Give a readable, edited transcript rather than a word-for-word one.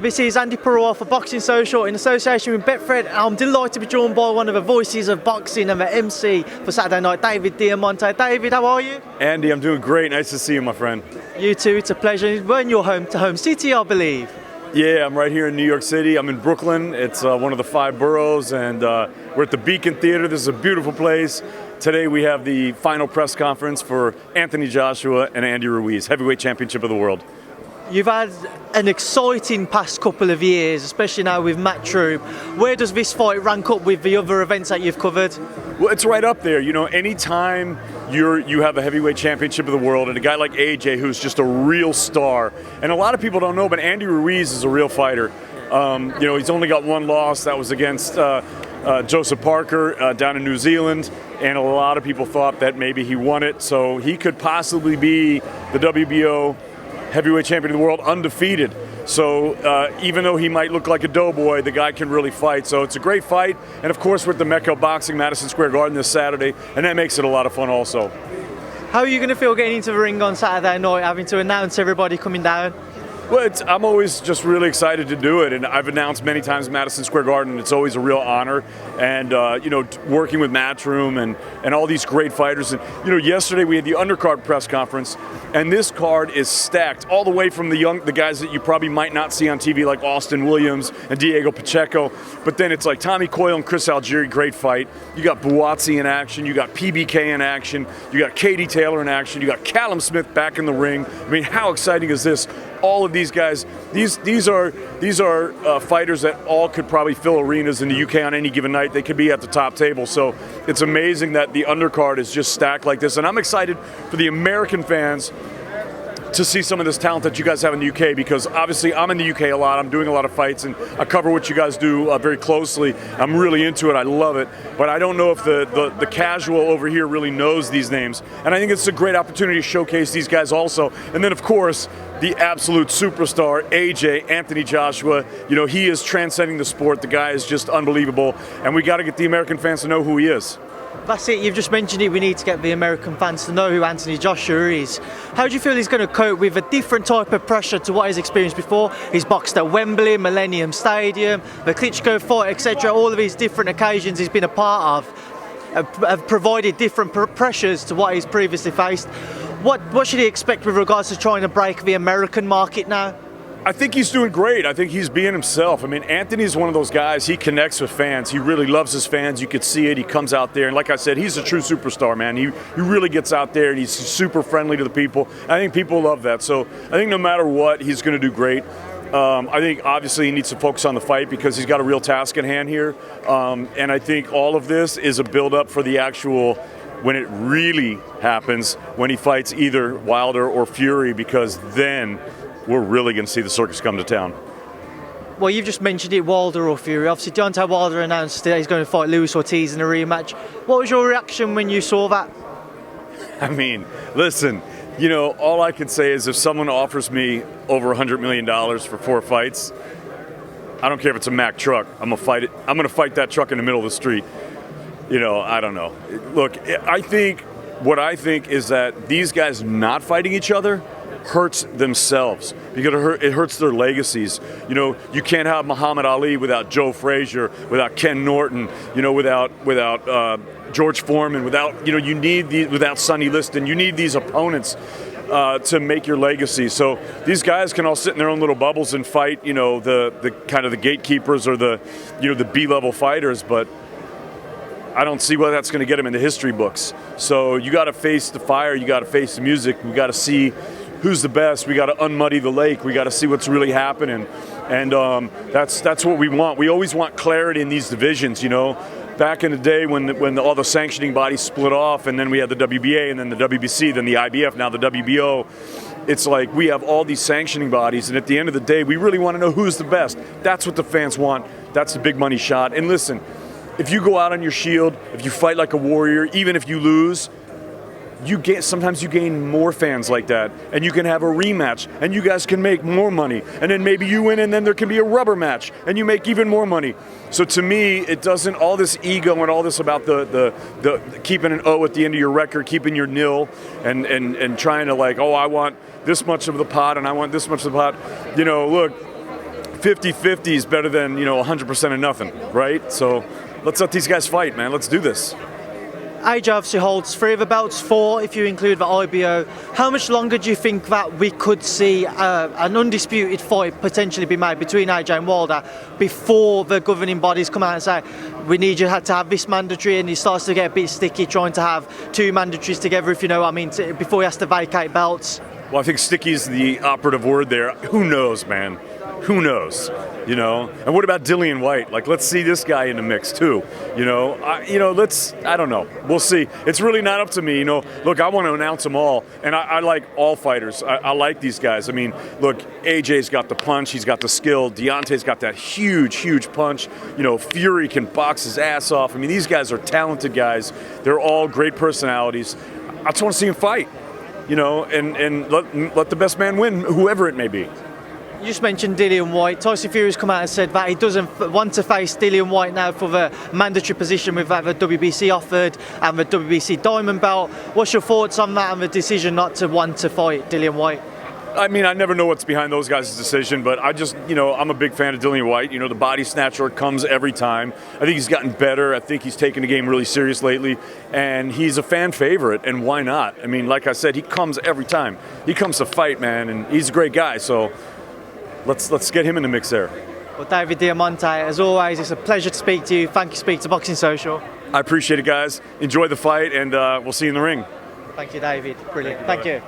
This is Andy Purwell for Boxing Social in association with Betfred. I'm delighted to be joined by one of the voices of boxing and the MC for Saturday night, David Diamante. David, how are you? Andy, I'm doing great. Nice to see you, my friend. You too, it's a pleasure. We're in your home city, I believe. Yeah, I'm right here in New York City. I'm in Brooklyn. It's one of the 5 boroughs, and we're at the Beacon Theater. This is a beautiful place. Today we have the final press conference for Anthony Joshua and Andy Ruiz, heavyweight championship of the world. You've had an exciting past couple of years, especially now with Matchroom. Where does this fight rank up with the other events that you've covered? Well, it's right up there. You know, anytime you have a heavyweight championship of the world and a guy like AJ, who's just a real star, and a lot of people don't know, but Andy Ruiz is a real fighter. You know, he's only got one loss. That was against Joseph Parker down in New Zealand, and a lot of people thought that maybe he won it, so he could possibly be the WBO heavyweight champion of the world undefeated. So even though he might look like a doughboy, the guy can really fight. So it's a great fight. And of course, we're at the Mecca of Boxing, Madison Square Garden this Saturday, and that makes it a lot of fun also. How are you going to feel getting into the ring on Saturday night, having to announce everybody coming down? Well, I'm always just really excited to do it, and I've announced many times Madison Square Garden. It's always a real honor, and you know, working with Matchroom and all these great fighters. And you know, yesterday we had the undercard press conference, and this card is stacked all the way from the guys that you probably might not see on TV, like Austin Williams and Diego Pacheco. But then it's like Tommy Coyle and Chris Algieri, great fight. You got Buatsi in action. You got PBK in action. You got Katie Taylor in action. You got Callum Smith back in the ring. I mean, how exciting is this? All of these guys, these are fighters that all could probably fill arenas in the UK on any given night. They could be at the top table. So it's amazing that the undercard is just stacked like this. And I'm excited for the American fans to see some of this talent that you guys have in the UK, because obviously I'm in the UK a lot. I'm doing a lot of fights, and I cover what you guys do very closely. I'm really into it. I love it. But I don't know if the casual over here really knows these names. And I think it's a great opportunity to showcase these guys also. And then, of course, the absolute superstar, AJ, Anthony Joshua. You know, he is transcending the sport. The guy is just unbelievable. And we got to get the American fans to know who he is. That's it, you've just mentioned it, we need to get the American fans to know who Anthony Joshua is. How do you feel he's going to cope with a different type of pressure to what he's experienced before? He's boxed at Wembley, Millennium Stadium, the Klitschko fight, etc. All of these different occasions he's been a part of have provided different pressures to what he's previously faced. What should he expect with regards to trying to break the American market now? I think he's doing great. I think he's being himself. I mean, Anthony's one of those guys, he connects with fans. He really loves his fans. You could see it. He comes out there. And like I said, he's a true superstar, man. He really gets out there, and he's super friendly to the people. I think people love that. So I think no matter what, he's going to do great. I think obviously he needs to focus on the fight because he's got a real task at hand here. And I think all of this is a build-up for the actual, when it really happens, when he fights either Wilder or Fury, because then we're really going to see the circus come to town. Well, you've just mentioned it, Wilder or Fury. Obviously, Deontay Wilder announced that he's going to fight Luis Ortiz in a rematch. What was your reaction when you saw that? I mean, listen, you know, all I can say is if someone offers me over $100 million for 4 fights, I don't care if it's a Mack truck, I'm going to fight it. I'm going to fight that truck in the middle of the street. You know, I don't know. Look, what I think is that these guys not fighting each other hurts themselves because it hurts their legacies. You know, you can't have Muhammad Ali without Joe Frazier, without Ken Norton, you know, without George Foreman, you need these, without Sonny Liston. You need these opponents to make your legacy. So these guys can all sit in their own little bubbles and fight, you know, the kind of the gatekeepers or the B-level fighters, but I don't see why that's going to get them in the history books. So you got to face the fire, you got to face the music, we got to see who's the best. We got to unmuddy the lake. We got to see what's really happening, and that's what we want. We always want clarity in these divisions. You know, back in the day when all the sanctioning bodies split off, and then we had the WBA, and then the WBC, then the IBF, now the WBO. It's like we have all these sanctioning bodies, and at the end of the day, we really want to know who's the best. That's what the fans want. That's the big money shot. And listen, if you go out on your shield, if you fight like a warrior, even if you lose, sometimes you gain more fans like that, and you can have a rematch, and you guys can make more money, and then maybe you win, and then there can be a rubber match, and you make even more money. So to me, it doesn't, all this ego and all this about the keeping an O at the end of your record, keeping your nil, and trying to like, oh, I want this much of the pot, and I want this much of the pot. You know, look, 50-50 is better than, 100% of nothing, right? So let's let these guys fight, man. Let's do this. AJ obviously holds 3 of the belts, 4 if you include the IBO. How much longer do you think that we could see an undisputed fight potentially be made between AJ and Wilder before the governing bodies come out and say, we need you to have this mandatory, and he starts to get a bit sticky trying to have 2 mandatories together, if you know what I mean, before he has to vacate belts? Well, I think sticky is the operative word there. Who knows, man? Who knows? And what about Dillian White? Like, let's see this guy in the mix too. I don't know. We'll see. It's really not up to me. Look, I want to announce them all, and I like all fighters. I like these guys. I mean, look, AJ's got the punch. He's got the skill. Deontay's got that huge punch. Fury can box his ass off. I mean, these guys are talented guys. They're all great personalities. I just want to see them fight. And let the best man win, whoever it may be. You just mentioned Dillian White. Tyson Fury's come out and said that he doesn't want to face Dillian White now for the mandatory position with the WBC offered and the WBC Diamond belt. What's your thoughts on that and the decision not to want to fight Dillian White? I mean, I never know what's behind those guys' decision, but I just, I'm a big fan of Dillian White. The body snatcher comes every time. I think he's gotten better. I think he's taken the game really serious lately, and he's a fan favorite, and why not? I mean, like I said, he comes every time. He comes to fight, man, and he's a great guy, so let's get him in the mix there. Well, David Diamante, as always, it's a pleasure to speak to you. Thank you for speaking to Boxing Social. I appreciate it, guys. Enjoy the fight, and we'll see you in the ring. Thank you, David. Brilliant. Thank you.